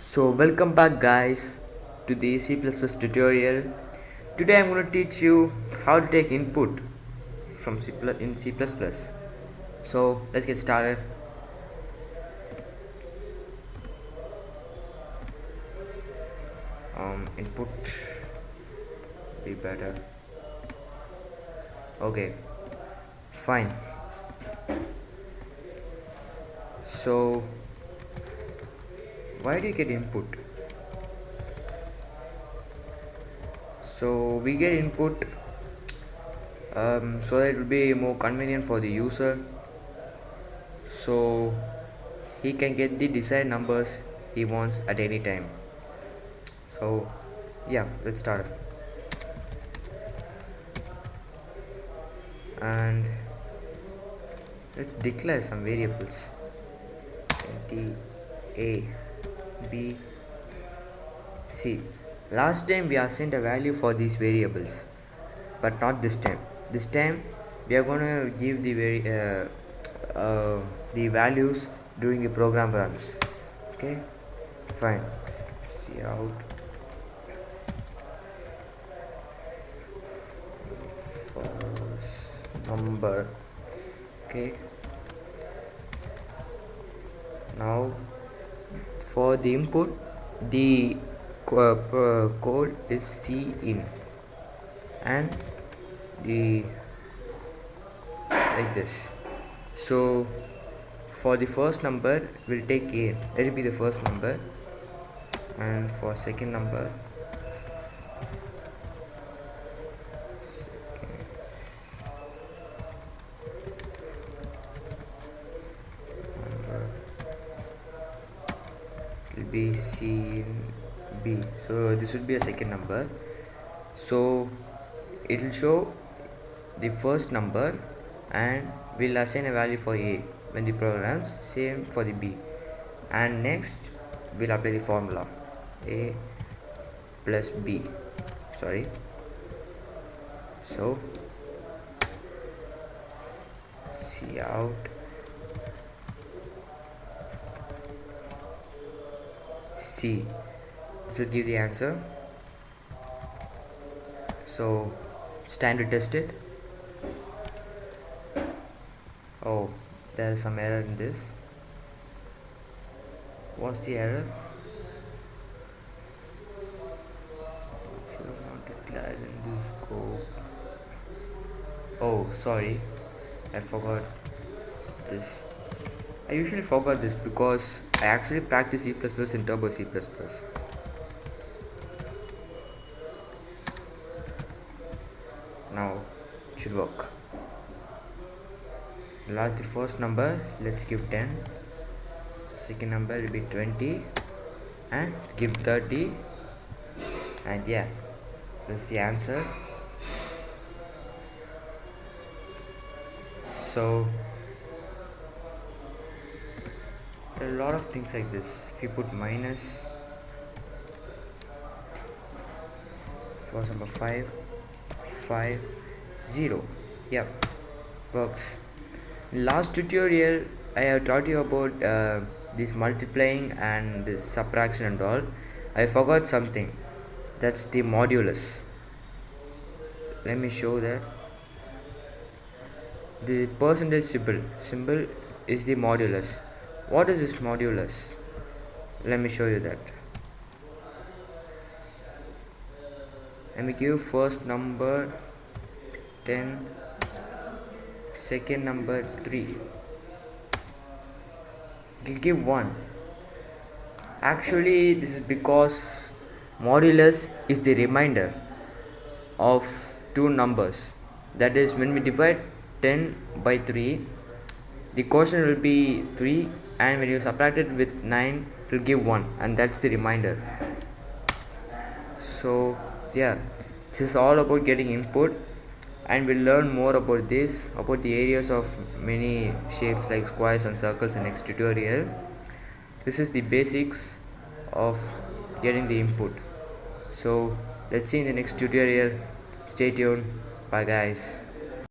So welcome back guys to the C++ tutorial. Today I'm going to teach you how to take input from in C++. So let's get started. Input be better. Okay, fine. So why do you get input? So we get input so that it will be more convenient for the user, so he can get the desired numbers he wants at any time. So yeah, let's start. And let's declare some variables. A, B, C. Last time we assigned a value for these variables, but not this time. This time we are going to give the values during the program runs. Okay, fine. See out first number. Okay, now for the input, the code is C in, and the like this. So for the first number we'll take A, that will be the first number, and for second number will be C in B. So this would be a second number. So it will show the first number and we'll assign a value for A when the programs, same for the B. And next we'll apply the formula A plus B. So see out C. This will give the answer. So it's time to test it. Oh, there is some error in this. What's the error? If you are not declared in this scope. Oh, sorry, I forgot this. I usually forgot this because I actually practice C++ in Turbo C++. Now it should work. Last the first number, let's give 10. Second number will be 20 and give 30, and yeah, that's the answer. So there are a lot of things like this. If you put minus for number 5, 5, 0, yep, works. In last tutorial I have taught you about this multiplying and this subtraction and all. I forgot something, that's the modulus. Let me show that. The percentage symbol is the modulus. What is this modulus? Let me show you that. Let me give first number 10, second number 3. It will give 1. Actually this is because modulus is the remainder of two numbers. That is, when we divide 10 by 3, the quotient will be 3, and when you subtract it with 9 it will give 1, and that's the remainder. So yeah, this is all about getting input, and we'll learn more about this, about the areas of many shapes like squares and circles in next tutorial. This is the basics of getting the input. So let's see in the next tutorial. Stay tuned. Bye guys.